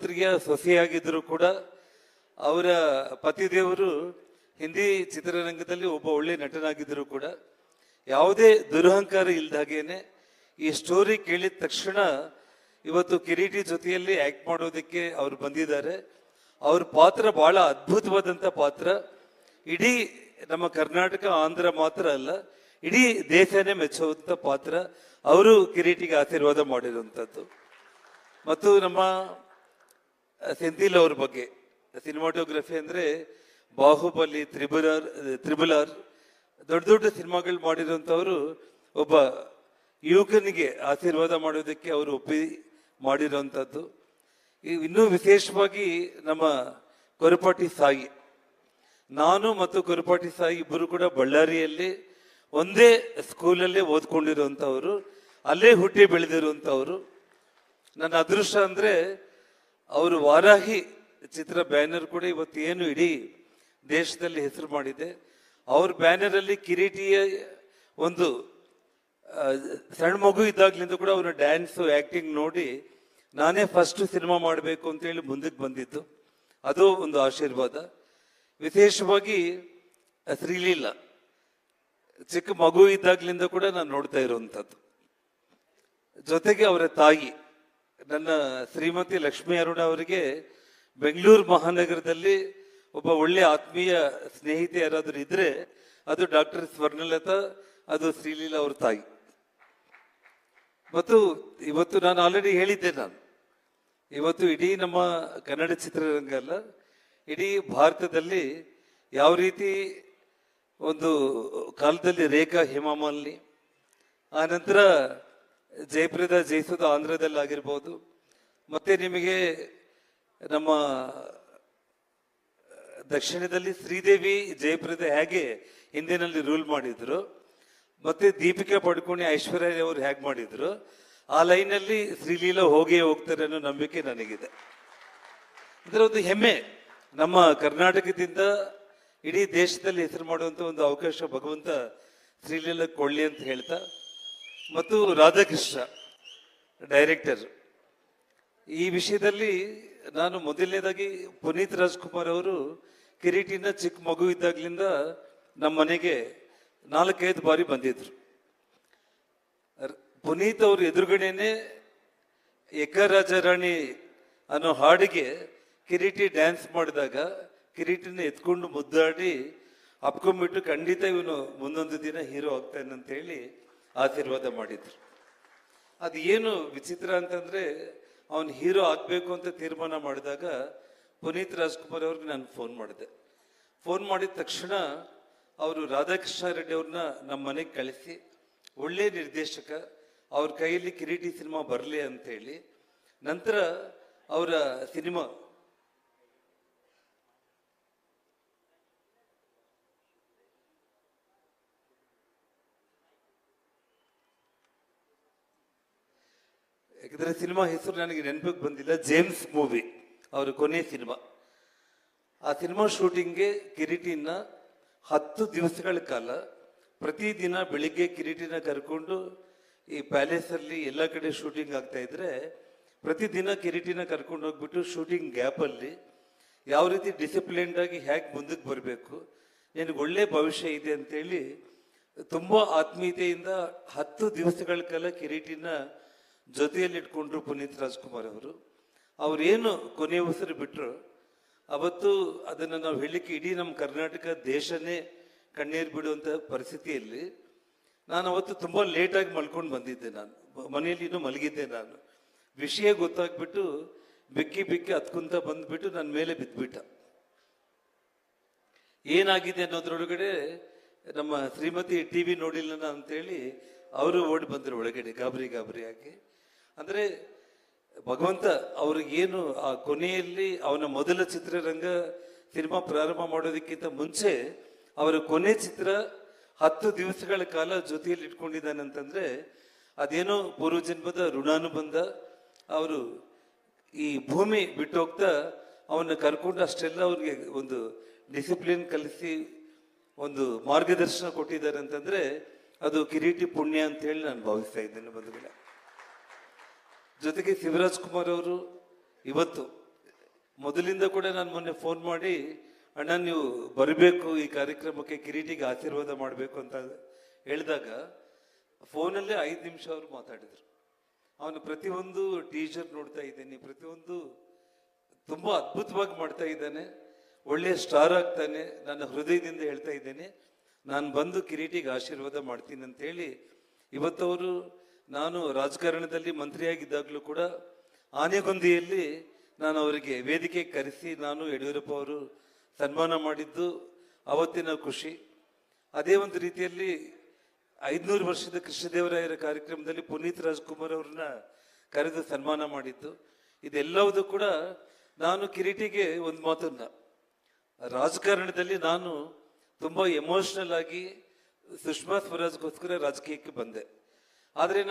ಮುಖ್ಯಮಂತ್ರಿಯ ಸೊಸೆಯಾಗಿದ್ದರೂ ಕೂಡ ಅವರ ಪತಿದೇವರು ಹಿಂದಿ ಚಿತ್ರರಂಗದಲ್ಲಿ ಒಬ್ಬ ಒಳ್ಳೆ ನಟನಾಗಿದ್ದರೂ ಕೂಡ ಯಾವುದೇ ದುರಹಂಕಾರ ಇಲ್ದಾಗೇನೆ ಈ ಸ್ಟೋರಿ ಕೇಳಿದ ತಕ್ಷಣ ಇವತ್ತು ಕಿರೀಟಿ ಜೊತೆಯಲ್ಲಿ ಆಕ್ಟ್ ಮಾಡೋದಕ್ಕೆ ಅವ್ರು ಬಂದಿದ್ದಾರೆ. ಅವ್ರ ಪಾತ್ರ ಬಹಳ ಅದ್ಭುತವಾದಂಥ ಪಾತ್ರ. ಇಡೀ ನಮ್ಮ ಕರ್ನಾಟಕ ಆಂಧ್ರ ಮಾತ್ರ ಅಲ್ಲ, ಇಡೀ ದೇಶನೇ ಮೆಚ್ಚುವಂಥ ಪಾತ್ರ. ಅವರು ಕಿರೀಟಿಗೆ ಆಶೀರ್ವಾದ ಮಾಡಿರುವಂಥದ್ದು. ಮತ್ತು ನಮ್ಮ ಸೆಂಥಿಲ್ ಅವ್ರ ಬಗ್ಗೆ ಸಿನಿಮಾಟೋಗ್ರಫಿ ಅಂದರೆ ಬಾಹುಬಲಿ, ತ್ರಿಬಲ್ ಆರ್ ದೊಡ್ಡ ದೊಡ್ಡ ಸಿನಿಮಾಗಳು ಮಾಡಿರುವಂಥವರು ಒಬ್ಬ ಯುವಕನಿಗೆ ಆಶೀರ್ವಾದ ಮಾಡೋದಕ್ಕೆ ಅವರು ಒಪ್ಪಿ ಮಾಡಿರುವಂಥದ್ದು. ಇನ್ನೂ ವಿಶೇಷವಾಗಿ ನಮ್ಮ ಕೊರಪಾಟಿ ಸಾಯಿ, ನಾನು ಮತ್ತು ಕೊರಪಾಟಿ ಸಾಯಿ ಇಬ್ಬರು ಕೂಡ ಬಳ್ಳಾರಿಯಲ್ಲಿ ಒಂದೇ ಸ್ಕೂಲಲ್ಲೇ ಓದ್ಕೊಂಡಿರುವಂಥವ್ರು, ಅಲ್ಲೇ ಹುಟ್ಟಿ ಬೆಳೆದಿರುವಂಥವ್ರು. ನನ್ನ ಅದೃಷ್ಟ ಅಂದರೆ ಅವರು ವಾರಾಹಿ ಚಿತ್ರ ಬ್ಯಾನರ್ ಕೂಡ ಇವತ್ತು ಏನು ಇಡೀ ದೇಶದಲ್ಲಿ ಹೆಸರು ಮಾಡಿದೆ. ಅವ್ರ ಬ್ಯಾನರಲ್ಲಿ ಕಿರೀಟಿಯ ಒಂದು ಸಣ್ಣ ಮಗು ಇದ್ದಾಗ್ಲಿಂದ ಕೂಡ ಅವರ ಡ್ಯಾನ್ಸು ಆ್ಯಕ್ಟಿಂಗ್ ನೋಡಿ ನಾನೇ ಫಸ್ಟ್ ಸಿನಿಮಾ ಮಾಡಬೇಕು ಅಂತೇಳಿ ಮುಂದಕ್ಕೆ ಬಂದಿದ್ದು. ಅದು ಒಂದು ಆಶೀರ್ವಾದ. ವಿಶೇಷವಾಗಿ ಶ್ರೀಲೀಲಾ ಚಿಕ್ಕ ಮಗು ಇದ್ದಾಗ್ಲಿಂದ ಕೂಡ ನಾನು ನೋಡ್ತಾ ಇರುವಂಥದ್ದು. ಜೊತೆಗೆ ಅವರ ತಾಯಿ ನನ್ನ ಶ್ರೀಮತಿ ಲಕ್ಷ್ಮೀ ಅರುಣ ಅವರಿಗೆ ಬೆಂಗಳೂರು ಮಹಾನಗರದಲ್ಲಿ ಒಬ್ಬ ಒಳ್ಳೆ ಆತ್ಮೀಯ ಸ್ನೇಹಿತೆ ಯಾರಾದರೂ ಇದ್ರೆ ಅದು ಡಾಕ್ಟರ್ ಸ್ವರ್ಣಲತಾ, ಅದು ಶ್ರೀಲೀಲಾ ಅವ್ರ ತಾಯಿ. ಮತ್ತು ಇವತ್ತು ನಾನು ಆಲ್ರೆಡಿ ಹೇಳಿದ್ದೆ, ನಾನು ಇವತ್ತು ಇಡೀ ನಮ್ಮ ಕನ್ನಡ ಚಿತ್ರರಂಗ ಅಲ್ಲ, ಇಡೀ ಭಾರತದಲ್ಲಿ ಯಾವ ರೀತಿ ಒಂದು ಕಾಲದಲ್ಲಿ ರೇಖಾ ಹೇಮಾಮಾಲಿನಿ, ಆ ನಂತರ ಜಯಪ್ರದಾ ಜಯಸುಧಾ ಆಂಧ್ರದಲ್ಲಿ ಆಗಿರ್ಬೋದು, ಮತ್ತೆ ನಿಮಗೆ ನಮ್ಮ ದಕ್ಷಿಣದಲ್ಲಿ ಶ್ರೀದೇವಿ ಜಯಪ್ರದಾ ಹೇಗೆ ಹಿಂದಿನಲ್ಲಿ ರೂಲ್ ಮಾಡಿದ್ರು, ಮತ್ತೆ ದೀಪಿಕಾ ಪಡುಕೋಣೆ ಐಶ್ವರ್ಯ ಅವರು ಹೇಗೆ ಮಾಡಿದ್ರು, ಆ ಲೈನಲ್ಲಿ ಶ್ರೀಲೀಲಾ ಹೋಗ್ತಾರೆ ಅನ್ನೋ ನಂಬಿಕೆ ನನಗಿದೆ. ಅಂದ್ರೆ ಒಂದು ಹೆಮ್ಮೆ, ನಮ್ಮ ಕರ್ನಾಟಕದಿಂದ ಇಡೀ ದೇಶದಲ್ಲಿ ಹೆಸರು ಮಾಡುವಂತ ಒಂದು ಅವಕಾಶ ಭಗವಂತ ಶ್ರೀಲೀಲಾ ಕೊಳ್ಳಿ ಅಂತ ಹೇಳ್ತಾ, ಮತ್ತು ರಾಧಾಕೃಷ್ಣ ಡೈರೆಕ್ಟರ್, ಈ ವಿಷಯದಲ್ಲಿ ನಾನು ಮೊದಲನೇದಾಗಿ ಪುನೀತ್ ರಾಜ್ಕುಮಾರ್ ಅವರು ಕಿರೀಟಿನ ಚಿಕ್ಕ ಮಗು ಇದ್ದಾಗ್ಲಿಂದ ನಮ್ಮ ಮನೆಗೆ 4-5 ಬಾರಿ ಬಂದಿದ್ರು. ಪುನೀತ್ ಅವರು ಎದುರುಗಡೆನೆ ಎಕ್ಕ ರಾಜಾರಾಣಿ ಅನ್ನೋ ಹಾಡಿಗೆ ಕಿರೀಟಿ ಡ್ಯಾನ್ಸ್ ಮಾಡಿದಾಗ ಕಿರೀಟಿನ ಎತ್ಕೊಂಡು ಮುದ್ದಾಡಿ ಅಪ್ಕೊಂಡ್ಬಿಟ್ಟು ಖಂಡಿತ ಇವನು ಮುಂದೊಂದು ದಿನ ಹೀರೋ ಆಗ್ತಾನೆ ಅಂತ ಹೇಳಿ ಆಶೀರ್ವಾದ ಮಾಡಿದ್ರು. ಅದು ಏನು ವಿಚಿತ್ರ ಅಂತಂದ್ರೆ, ಅವನು ಹೀರೋ ಆಗ್ಬೇಕು ಅಂತ ತೀರ್ಮಾನ ಮಾಡಿದಾಗ ಪುನೀತ್ ರಾಜ್ಕುಮಾರ್ ಅವ್ರಿಗೆ ನಾನು ಫೋನ್ ಮಾಡಿದೆ. ಫೋನ್ ಮಾಡಿದ ತಕ್ಷಣ ಅವರು ರಾಧಾಕೃಷ್ಣ ರೆಡ್ಡಿ ಅವ್ರನ್ನ ನಮ್ಮ ಮನೆಗೆ ಕಳಿಸಿ, ಒಳ್ಳೆ ನಿರ್ದೇಶಕ, ಅವ್ರ ಕೈಯಲ್ಲಿ ಕಿರೀಟಿ ಸಿನಿಮಾ ಬರಲಿ ಅಂತ ಹೇಳಿ, ನಂತರ ಅವರ ಸಿನಿಮಾ ಯಾಕಂದ್ರೆ ಸಿನಿಮಾ ಹೆಸರು ನನಗೆ ನೆನಪಿಗೆ ಬಂದಿಲ್ಲ, ಜೇಮ್ಸ್ ಮೂವಿ ಅವರ ಕೊನೆ ಸಿನಿಮಾ. ಆ ಸಿನಿಮಾ ಶೂಟಿಂಗ್ಗೆ ಕಿರೀಟಿನ 10 ದಿವಸಗಳ ಕಾಲ ಪ್ರತಿದಿನ ಬೆಳಿಗ್ಗೆ ಕಿರೀಟಿನ ಕರ್ಕೊಂಡು ಈ ಪ್ಯಾಲೇಸಲ್ಲಿ ಎಲ್ಲ ಕಡೆ ಶೂಟಿಂಗ್ ಆಗ್ತಾ ಇದ್ರೆ, ಪ್ರತಿದಿನ ಕಿರೀಟಿನ ಕರ್ಕೊಂಡು ಹೋಗ್ಬಿಟ್ಟು ಶೂಟಿಂಗ್ ಗ್ಯಾಪಲ್ಲಿ ಯಾವ ರೀತಿ ಡಿಸಿಪ್ಲಿನ್ಡ್ ಆಗಿ ಹೇಗೆ ಮುಂದಕ್ಕೆ ಬರಬೇಕು, ನಿನಗೆ ಒಳ್ಳೆ ಭವಿಷ್ಯ ಇದೆ ಅಂತೇಳಿ ತುಂಬ ಆತ್ಮೀಯತೆಯಿಂದ 10 ದಿವಸಗಳ ಕಾಲ ಕಿರೀಟಿನ ಜೊತೆಯಲ್ಲಿ ಇಟ್ಕೊಂಡ್ರು ಪುನೀತ್ ರಾಜ್ಕುಮಾರ್ ಅವರು. ಅವ್ರೇನು ಕೊನೆಯ ಉಸಿರು ಬಿಟ್ಟರು ಅವತ್ತು ಅದನ್ನು ನಾವು ಹೇಳಲಿಕ್ಕೆ ಇಡೀ ನಮ್ಮ ಕರ್ನಾಟಕ ದೇಶನೇ ಕಣ್ಣೀರು ಬಿಡುವಂಥ ಪರಿಸ್ಥಿತಿಯಲ್ಲಿ ನಾನು ಅವತ್ತು ತುಂಬ ಲೇಟಾಗಿ ಮಲ್ಕೊಂಡು ಬಂದಿದ್ದೆ. ನಾನು ಮನೆಯಲ್ಲಿ ಇನ್ನೂ ಮಲಗಿದ್ದೆ. ನಾನು ವಿಷಯ ಗೊತ್ತಾಗ್ಬಿಟ್ಟು ಬಿಕ್ಕಿ ಹತ್ಕೊಂತ ಬಂದ್ಬಿಟ್ಟು ನನ್ನ ಮೇಲೆ ಬಿದ್ದುಬಿಟ್ಟ. ಏನಾಗಿದೆ ಅನ್ನೋದ್ರೊಳಗಡೆ ನಮ್ಮ ಶ್ರೀಮತಿ ಟಿವಿ ನೋಡಿಲ್ಲ ಅಂತೇಳಿ ಅವರು ಓಡಿ ಬಂದರು ಒಳಗಡೆ ಗಾಬರಿ ಆಗಿ. ಅಂದರೆ ಭಗವಂತ ಅವ್ರಿಗೇನು ಆ ಕೊನೆಯಲ್ಲಿ ಅವನ ಮೊದಲ ಚಿತ್ರರಂಗ ಸಿನಿಮಾ ಪ್ರಾರಂಭ ಮಾಡೋದಕ್ಕಿಂತ ಮುಂಚೆ ಅವರ ಕೊನೆ ಚಿತ್ರ 10 ದಿವಸಗಳ ಕಾಲ ಜೊತೆಯಲ್ಲಿ ಇಟ್ಕೊಂಡಿದ್ದಾನೆ ಅಂತಂದ್ರೆ ಅದೇನೋ ಪೂರ್ವಜನ್ಮದ ಋಣಾನುಬಂಧ. ಅವರು ಈ ಭೂಮಿ ಬಿಟ್ಟು ಹೋಗ್ತಾ ಅವನ್ನ ಕರ್ಕೊಂಡು ಅಷ್ಟೆಲ್ಲ ಅವ್ರಿಗೆ ಒಂದು ಡಿಸಿಪ್ಲಿನ್ ಕಲಿಸಿ ಒಂದು ಮಾರ್ಗದರ್ಶನ ಕೊಟ್ಟಿದ್ದಾರೆ ಅಂತಂದ್ರೆ ಅದು ಕಿರೀಟಿ ಪುಣ್ಯ ಅಂತ ಹೇಳಿ ನಾನು ಭಾವಿಸ್ತಾ ಇದ್ದೇನೆ ಬಂಧುಗಳೇ. ಜೊತೆಗೆ ಶಿವರಾಜ್ ಕುಮಾರ್ ಅವರು ಇವತ್ತು ಮೊದಲಿಂದ ಕೂಡ ನಾನು ಮೊನ್ನೆ ಫೋನ್ ಮಾಡಿ, ಅಣ್ಣ ನೀವು ಬರಬೇಕು ಈ ಕಾರ್ಯಕ್ರಮಕ್ಕೆ, ಕಿರೀಟಿಗೆ ಆಶೀರ್ವಾದ ಮಾಡಬೇಕು ಅಂತ ಹೇಳಿದಾಗ ಫೋನಲ್ಲೇ 5 ನಿಮಿಷ ಅವರು ಮಾತಾಡಿದ್ರು. ಅವನು ಪ್ರತಿಯೊಂದು ಟೀಚರ್ ನೋಡ್ತಾ ಇದ್ದೇನೆ, ಪ್ರತಿಯೊಂದು ತುಂಬಾ ಅದ್ಭುತವಾಗಿ ಮಾಡ್ತಾ ಇದ್ದಾನೆ, ಒಳ್ಳೆಯ ಸ್ಟಾರ್ ಆಗ್ತಾನೆ, ನನ್ನ ಹೃದಯದಿಂದ ಹೇಳ್ತಾ ಇದ್ದೇನೆ, ನಾನು ಬಂದು ಕಿರೀಟಿಗೆ ಆಶೀರ್ವಾದ ಮಾಡ್ತೀನಿ ಅಂತ ಹೇಳಿ. ಇವತ್ತವರು, ನಾನು ರಾಜಕಾರಣದಲ್ಲಿ ಮಂತ್ರಿಯಾಗಿದ್ದಾಗಲೂ ಕೂಡ ಆನೆಗೊಂದಿಯಲ್ಲಿ ನಾನು ಅವರಿಗೆ ವೇದಿಕೆ ಕರೆಸಿ ನಾನು ಯಡಿಯೂರಪ್ಪ ಅವರು ಸನ್ಮಾನ ಮಾಡಿದ್ದು ಅವತ್ತಿನ ಖುಷಿ. ಅದೇ ಒಂದು ರೀತಿಯಲ್ಲಿ 500 ವರ್ಷದ ಕೃಷ್ಣದೇವರಾಯರ ಕಾರ್ಯಕ್ರಮದಲ್ಲಿ ಪುನೀತ್ ರಾಜ್ಕುಮಾರ್ ಅವ್ರನ್ನ ಕರೆದು ಸನ್ಮಾನ ಮಾಡಿದ್ದು. ಇದೆಲ್ಲವೂ ಕೂಡ ನಾನು ಕಿರೀಟಿಗೆ ಒಂದು ಮಾತನ್ನ, ರಾಜಕಾರಣದಲ್ಲಿ ನಾನು ತುಂಬಾ ಎಮೋಷನಲ್ ಆಗಿ ಸುಷ್ಮಾ ಸ್ವರಾಜ್ಗೋಸ್ಕರ ರಾಜಕೀಯಕ್ಕೆ ಬಂದೆ. ಆದರೆ